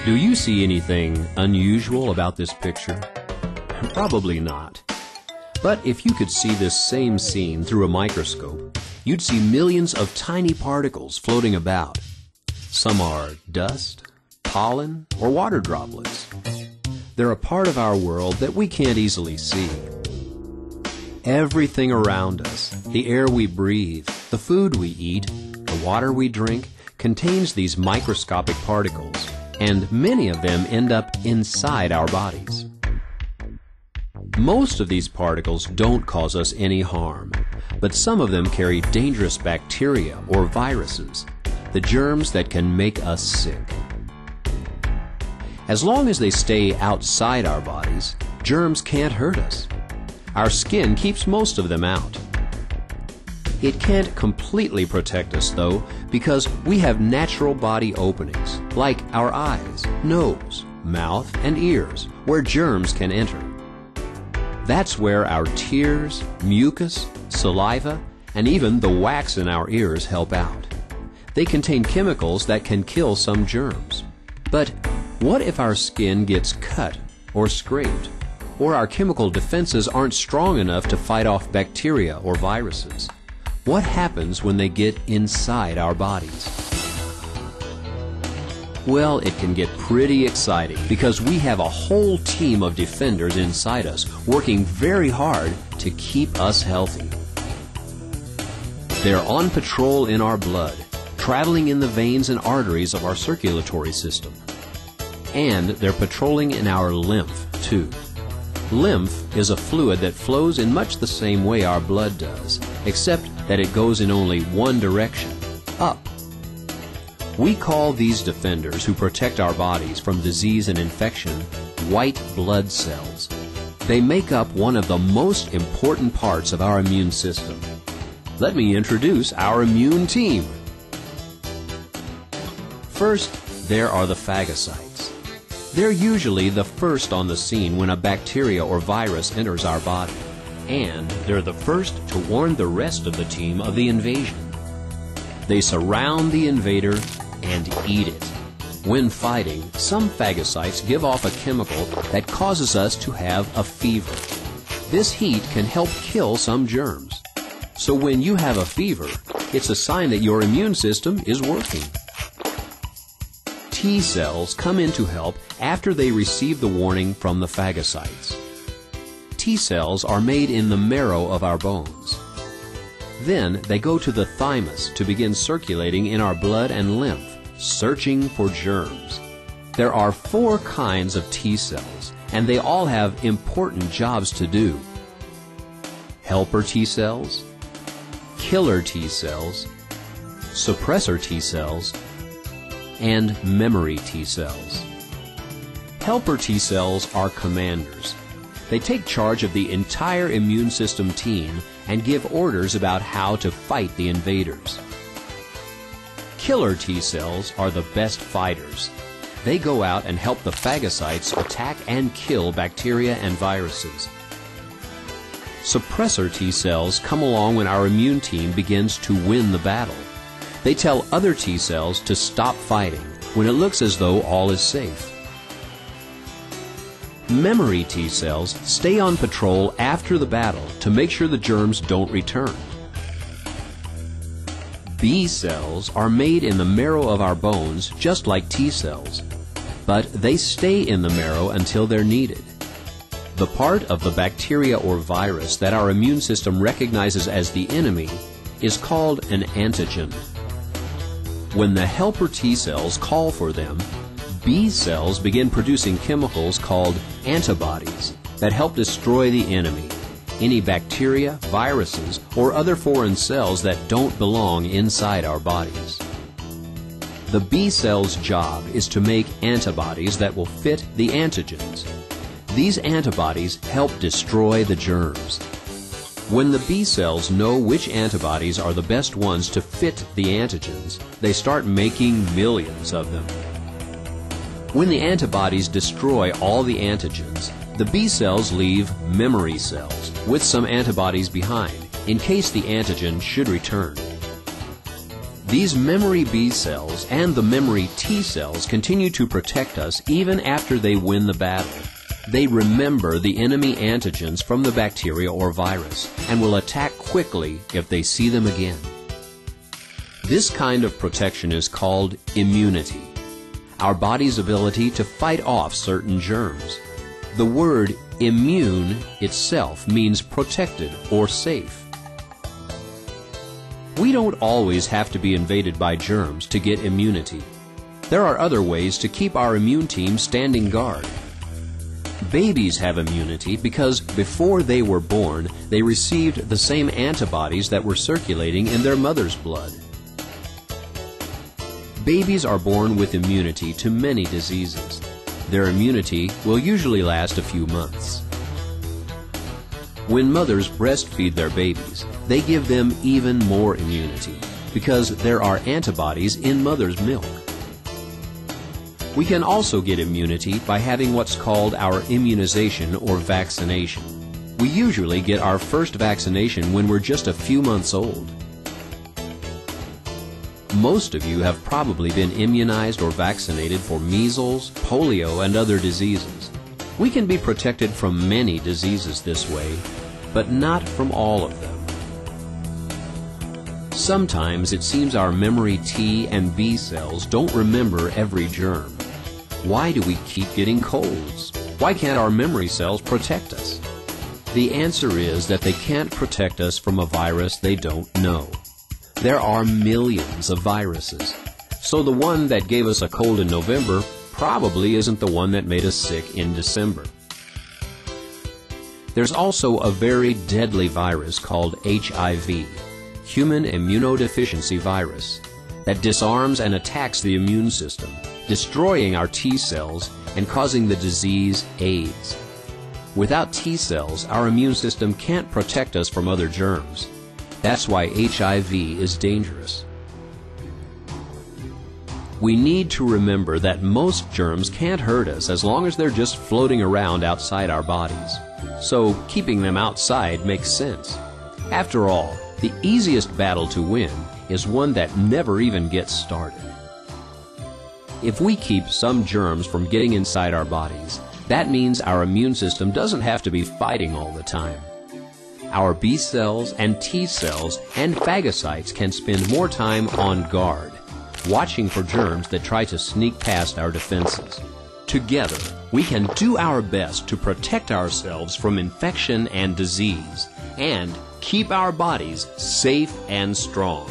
Do you see anything unusual about this picture? Probably not. But if you could see this same scene through a microscope, you'd see millions of tiny particles floating about. Some are dust, pollen, or water droplets. They're a part of our world that we can't easily see. Everything around us, the air we breathe, the food we eat, the water we drink, contains these microscopic particles, and many of them end up inside our bodies. Most of these particles don't cause us any harm, but some of them carry dangerous bacteria or viruses, the germs that can make us sick. As long as they stay outside our bodies, germs can't hurt us. Our skin keeps most of them out. It can't completely protect us, though, because we have natural body openings, like our eyes, nose, mouth, and ears, where germs can enter. That's where our tears, mucus, saliva, and even the wax in our ears help out. They contain chemicals that can kill some germs. But what if our skin gets cut or scraped, or our chemical defenses aren't strong enough to fight off bacteria or viruses? What happens when they get inside our bodies? Well, it can get pretty exciting because we have a whole team of defenders inside us working very hard to keep us healthy. They're on patrol in our blood, traveling in the veins and arteries of our circulatory system. And they're patrolling in our lymph, too. Lymph is a fluid that flows in much the same way our blood does, except that it goes in only one direction, up. We call these defenders who protect our bodies from disease and infection white blood cells. They make up one of the most important parts of our immune system. Let me introduce our immune team. First, there are the phagocytes. They're usually the first on the scene when a bacteria or virus enters our body, and they're the first to warn the rest of the team of the invasion. They surround the invader and eat it. When fighting, some phagocytes give off a chemical that causes us to have a fever. This heat can help kill some germs. So when you have a fever, it's a sign that your immune system is working. T cells come in to help after they receive the warning from the phagocytes. T cells are made in the marrow of our bones. Then they go to the thymus to begin circulating in our blood and lymph, searching for germs. There are 4 kinds of T cells, and they all have important jobs to do. Helper T cells, killer T cells, suppressor T cells, and memory T cells. Helper T cells are commanders. They take charge of the entire immune system team and give orders about how to fight the invaders. Killer T cells are the best fighters. They go out and help the phagocytes attack and kill bacteria and viruses. Suppressor T cells come along when our immune team begins to win the battle. They tell other T cells to stop fighting when it looks as though all is safe. Memory T cells stay on patrol after the battle to make sure the germs don't return. B cells are made in the marrow of our bones just like T cells, but they stay in the marrow until they're needed. The part of the bacteria or virus that our immune system recognizes as the enemy is called an antigen. When the helper T cells call for them, B cells begin producing chemicals called antibodies that help destroy the enemy, any bacteria, viruses, or other foreign cells that don't belong inside our bodies. The B cell's job is to make antibodies that will fit the antigens. These antibodies help destroy the germs. When the B cells know which antibodies are the best ones to fit the antigens, they start making millions of them. When the antibodies destroy all the antigens, the B cells leave memory cells with some antibodies behind in case the antigen should return. These memory B cells and the memory T cells continue to protect us even after they win the battle. They remember the enemy antigens from the bacteria or virus and will attack quickly if they see them again. This kind of protection is called immunity, our body's ability to fight off certain germs. The word immune itself means protected or safe. We don't always have to be invaded by germs to get immunity. There are other ways to keep our immune team standing guard. Babies have immunity because before they were born, they received the same antibodies that were circulating in their mother's blood. Babies are born with immunity to many diseases. Their immunity will usually last a few months. When mothers breastfeed their babies, they give them even more immunity because there are antibodies in mother's milk. We can also get immunity by having what's called our immunization or vaccination. We usually get our first vaccination when we're just a few months old. Most of you have probably been immunized or vaccinated for measles, polio, and other diseases. We can be protected from many diseases this way, but not from all of them. Sometimes it seems our memory T and B cells don't remember every germ. Why do we keep getting colds? Why can't our memory cells protect us? The answer is that they can't protect us from a virus they don't know. There are millions of viruses, so the one that gave us a cold in November probably isn't the one that made us sick in December. There's also a very deadly virus called HIV, human immunodeficiency virus, that disarms and attacks the immune system, destroying our T cells and causing the disease AIDS. Without T cells, our immune system can't protect us from other germs. That's why HIV is dangerous. We need to remember that most germs can't hurt us as long as they're just floating around outside our bodies. So keeping them outside makes sense. After all, the easiest battle to win is one that never even gets started. If we keep some germs from getting inside our bodies, that means our immune system doesn't have to be fighting all the time. Our B cells and T cells and phagocytes can spend more time on guard, watching for germs that try to sneak past our defenses. Together, we can do our best to protect ourselves from infection and disease and keep our bodies safe and strong.